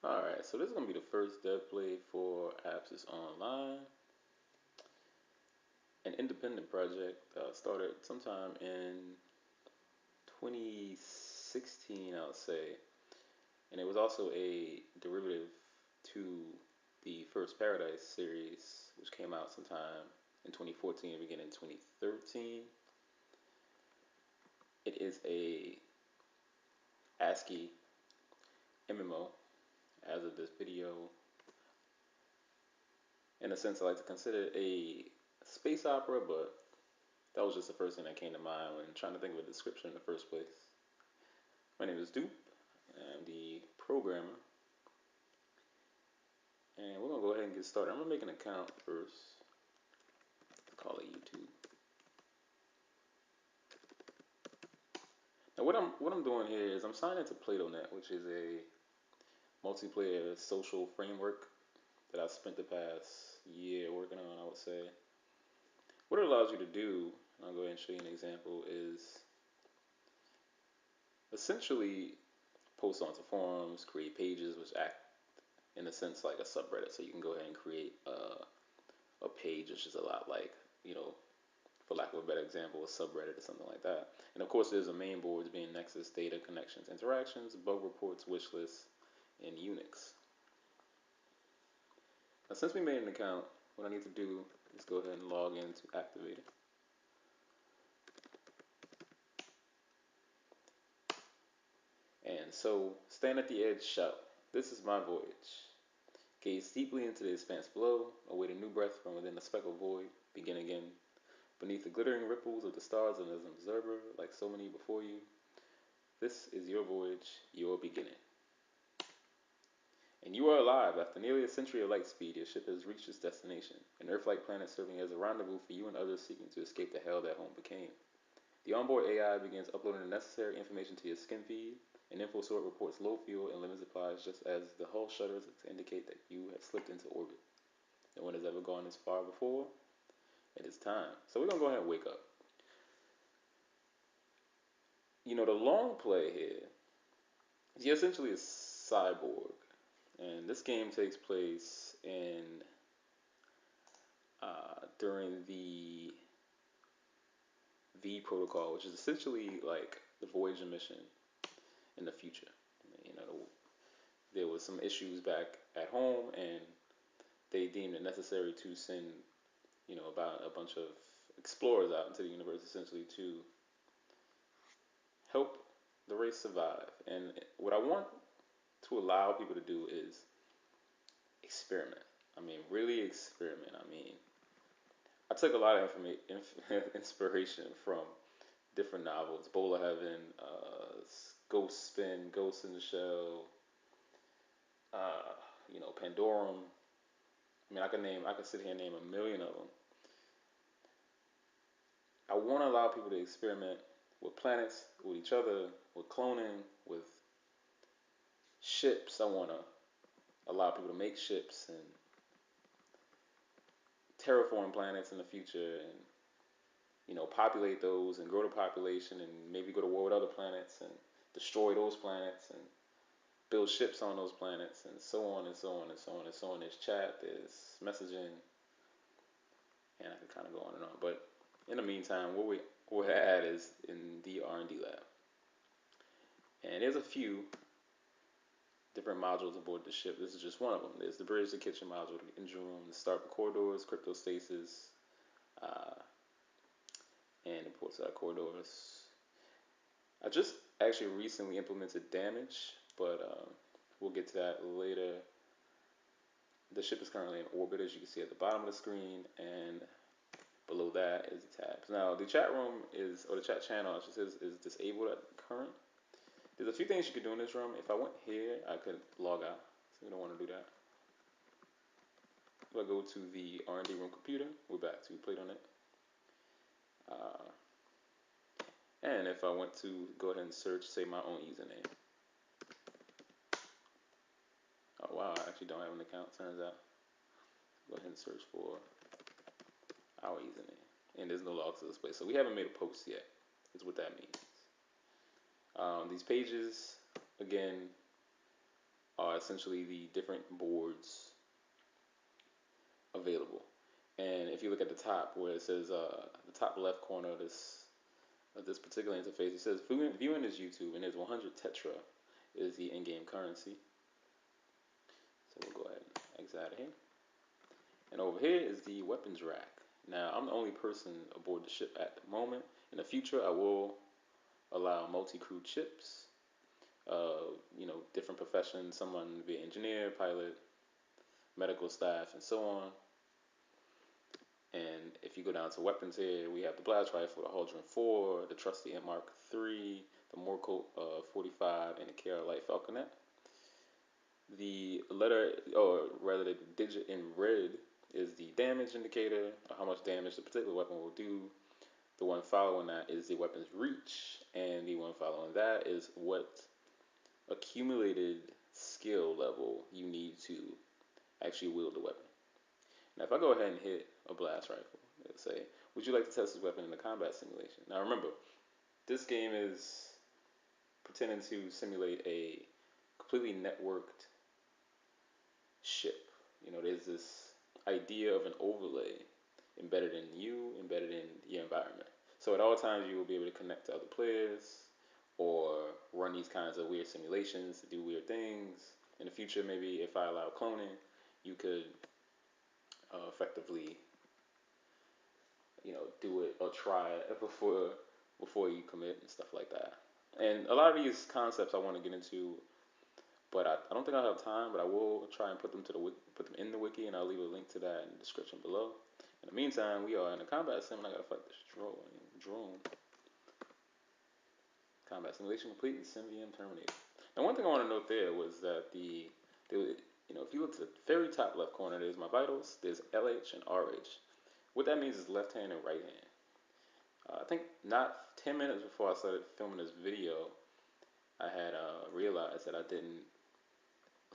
Alright, so this is going to be the first dev play for Apsis Online, an independent project started sometime in 2016, I would say, and it was also a derivative to the first Paradise series, which came out sometime in 2014 beginning in 2013. It is a ASCII MMO. As of this video, in a sense, I like to consider it a space opera, but that was just the first thing that came to mind when trying to think of a description in the first place. My name is Dupe. I'm the programmer. And we're going to go ahead and get started. I'm going to make an account first. Let's call it YouTube. Now what I'm doing here is I'm signed into PlatoNet, which is a multiplayer social framework that I've spent the past year working on, I would say. What it allows you to do, and I'll go ahead and show you an example, is essentially post onto forums, create pages which act in a sense like a subreddit. So you can go ahead and create a page which is a lot like, for lack of a better example, a subreddit or something like that. And of course, there's a main boards being Nexus, data, connections, interactions, bug reports, wish lists, and Unix. Now, since we made an account, what I need to do is go ahead and log in to activate it. And so, stand at the edge, shout, "This is my voyage." Gaze deeply into the expanse below, await a new breath from within the speckled void, begin again. Beneath the glittering ripples of the stars and as an observer, like so many before you, this is your voyage, your beginning. And you are alive. After nearly a century of light speed, your ship has reached its destination, an Earth-like planet serving as a rendezvous for you and others seeking to escape the hell that home became. The onboard AI begins uploading the necessary information to your skin feed. An info sort reports low fuel and limit supplies just as the hull shudders to indicate that you have slipped into orbit. No one has ever gone this far before. It is time. So we're going to go ahead and wake up. The long play here is you're essentially a cyborg. And this game takes place during the V protocol, which is essentially like the Voyager mission in the future. There was some issues back at home, and they deemed it necessary to send, about a bunch of explorers out into the universe, essentially to help the race survive. And what I want to allow people to do is experiment. Really experiment. I took a lot of inspiration from different novels: Bola Heaven, Ghost Spin, Ghost in the Shell, Pandorum. I could sit here and name a million of them. I want to allow people to experiment with planets, with each other, with cloning, with ships. I want to allow people to make ships and terraform planets in the future, and populate those and grow the population, and maybe go to war with other planets and destroy those planets and build ships on those planets, and so on and so on and so on and so on. There's chat, there's messaging, and I can kind of go on and on. But in the meantime, what we're at is in the R&D lab, and there's a few different modules aboard the ship. This is just one of them. There's the bridge, the kitchen module, the engine room, the starboard corridors, cryptostasis, and the port side corridors. I just actually recently implemented damage, but we'll get to that later. The ship is currently in orbit, as you can see at the bottom of the screen, and below that is the tabs. Now, the chat room or the chat channel, I should say, is disabled at current. There's a few things you could do in this room. If I went here, I could log out. So we don't want to do that. If I go to the R&D room computer, we're back to PlatoNet. And if I want to go ahead and search, say, my own username. Oh, wow, I actually don't have an account, turns out. Go ahead and search for our username. And there's no logs to display. So we haven't made a post yet, is what that means. These pages, again, are essentially the different boards available. And if you look at the top where it says the top left corner of this particular interface, it says viewing is YouTube, and there's 100 Tetra is the in-game currency. So we'll go ahead and exit out of here. And over here is the weapons rack. Now, I'm the only person aboard the ship at the moment. In the future, I will allow multi-crew ships, different professions, someone to be an engineer, pilot, medical staff, and so on. And if you go down to weapons here, we have the blast rifle, the Haldron 4, the trusty Mark III, the Morcolt 45, and the KR Light Falconet. The letter, or rather the digit in red, is the damage indicator, or how much damage the particular weapon will do. The one following that is the weapon's reach, and the one following that is what accumulated skill level you need to actually wield the weapon. Now, if I go ahead and hit a blast rifle, it'll say, would you like to test this weapon in a combat simulation? Now, remember, this game is pretending to simulate a completely networked ship. There's this idea of an overlay embedded in you, embedded in the environment. So at all times, you will be able to connect to other players or run these kinds of weird simulations to do weird things. In the future, maybe if I allow cloning, you could effectively, do it or try it before you commit and stuff like that. And a lot of these concepts I want to get into, but I don't think I'll have time. But I will try and put them in the wiki, and I'll leave a link to that in the description below. In the meantime, we are in a combat sim, and I gotta fight this drone. Combat simulation complete and SimVM terminated. Now, one thing I want to note there was that if you look to the very top left corner, there's my vitals, there's LH and RH. What that means is left hand and right hand. I think not 10 minutes before I started filming this video, I had realized that I didn't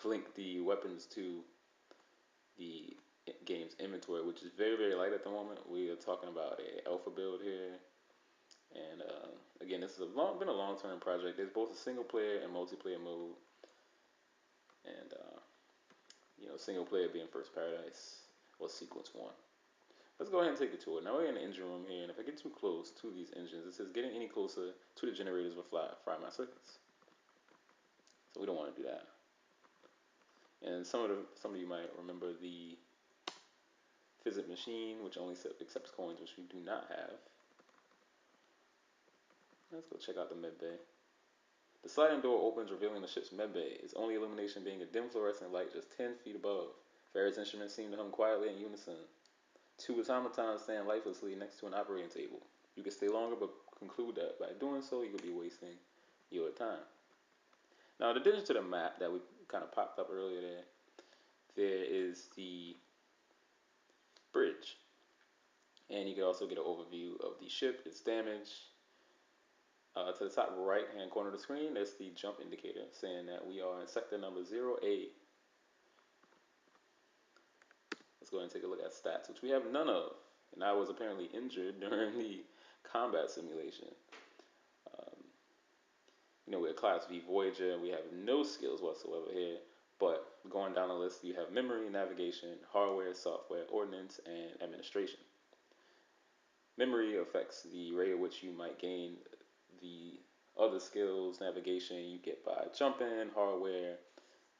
link the weapons to the game's inventory, which is very, very light at the moment. We are talking about a alpha build here. And again, this has been a long-term project. There's both a single-player and multiplayer mode. And, single player being First Paradise or Sequence 1. Let's go ahead and take a tour. Now we're in the engine room here, and if I get too close to these engines, it says getting any closer to the generators will fry my circuits. So we don't want to do that. And some of you might remember the Physic machine, which only accepts coins, which we do not have. Let's go check out the med bay. The sliding door opens, revealing the ship's med bay, its only illumination being a dim fluorescent light just 10 feet above. Various instruments seem to hum quietly in unison. Two automatons stand lifelessly next to an operating table. You can stay longer, but conclude that by doing so, you could be wasting your time. Now, in addition to the map that we kind of popped up earlier there is the bridge. And you can also get an overview of the ship, its damage. To the top right-hand corner of the screen, there's the jump indicator saying that we are in sector number 0A. Let's go ahead and take a look at stats, which we have none of. And I was apparently injured during the combat simulation. We're Class V Voyager. We have no skills whatsoever here. But going down the list, you have memory, navigation, hardware, software, ordnance, and administration. Memory affects the rate at which you might gain the other skills. Navigation you get by jumping. Hardware,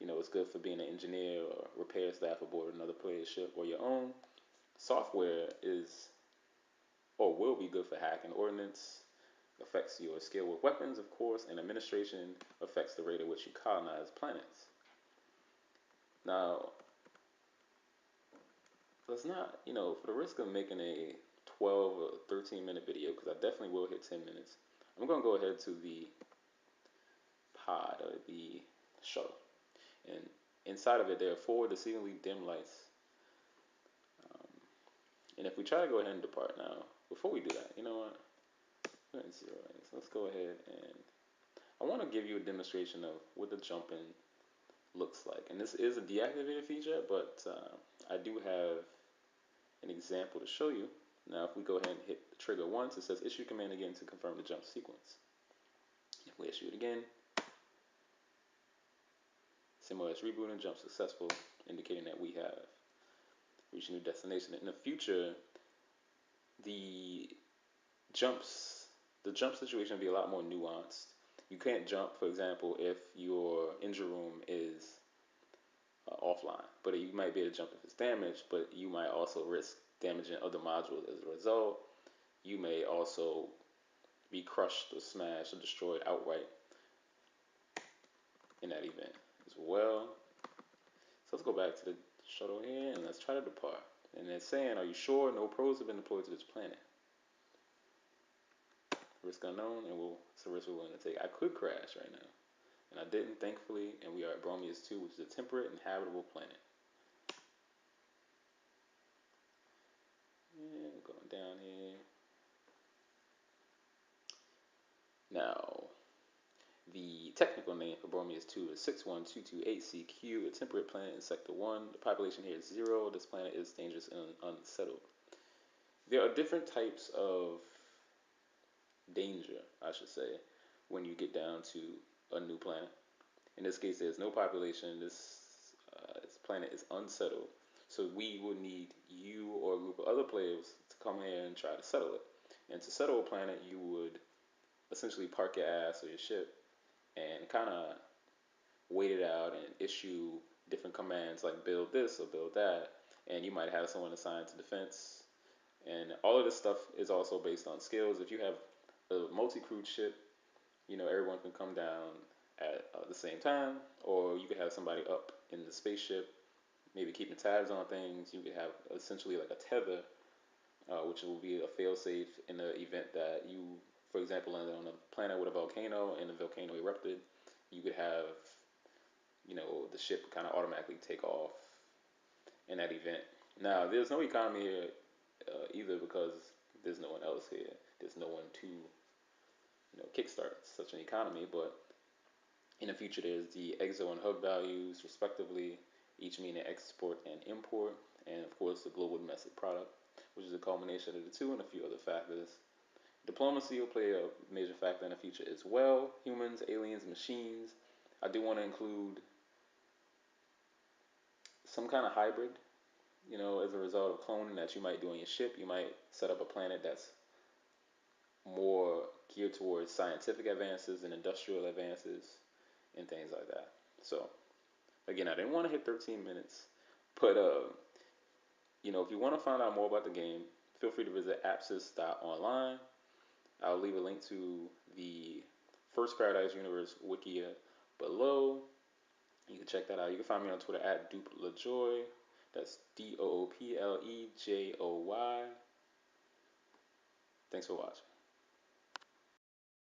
it's good for being an engineer or repair staff aboard another player's ship or your own. Software is, or will be, good for hacking. Ordnance affects your skill with weapons, of course, and administration affects the rate at which you colonize planets. Now, let's not, for the risk of making a 12 or 13 minute video, because I definitely will hit 10 minutes, I'm going to go ahead to the pod, or the shuttle. And inside of it, there are 4 deceivingly dim lights. And if we try to go ahead and depart now, before we do that, you know what? We're in 0 A. So let's go ahead and I want to give you a demonstration of what the jumping looks like. And this is a deactivated feature, but I do have an example to show you. Now, if we go ahead and hit the trigger once, it says issue command again to confirm the jump sequence. If we issue it again, Simulates reboot and jump successful, indicating that we have reached a new destination. In the future, the jumps, the jump situation will be a lot more nuanced. You can't jump, for example, if your engine room is offline, but you might be able to jump if it's damaged, but you might also risk damaging other modules as a result. You may also be crushed or smashed or destroyed outright in that event as well. So let's go back to the shuttle here and let's try to depart. And it's saying, are you sure no pros have been deployed to this planet? Risk unknown, and it's a risk we're willing to take. I could crash right now, and I didn't, thankfully, and we are at Bromius 2, which is a temperate and habitable planet. And going down here. Now, the technical name for Bromius 2 is 61228CQ, a temperate planet in Sector 1. The population here is 0. This planet is dangerous and unsettled. There are different types of danger, I should say, when you get down to a new planet. In this case, there's no population. This planet is unsettled. So we would need you or a group of other players to come here and try to settle it. And to settle a planet, you would essentially park your ass or your ship and kind of wait it out and issue different commands like build this or build that. And you might have someone assigned to defense. And all of this stuff is also based on skills. If you have a multi-crewed ship, everyone can come down at the same time, or you could have somebody up in the spaceship, maybe keeping tabs on things. You could have essentially like a tether, which will be a failsafe in the event that you, for example, landed on a planet with a volcano and the volcano erupted. You could have, the ship kind of automatically take off in that event. Now, there's no economy here either because there's no one else here. There's no one to kickstart such an economy, but in the future there's the exo and hub values respectively, each meaning export and import, and of course the global domestic product, which is a culmination of the two and a few other factors. Diplomacy will play a major factor in the future as well. Humans, aliens, machines. I do want to include some kind of hybrid, as a result of cloning that you might do on your ship. You might set up a planet that's more geared towards scientific advances and industrial advances and things like that. So, again, I didn't want to hit 13 minutes, but if you want to find out more about the game, feel free to visit Apsis.online. I'll leave a link to the First Paradise Universe wiki below. You can check that out. You can find me on Twitter at DoopLaJoy. That's DoopLejoy. Thanks for watching.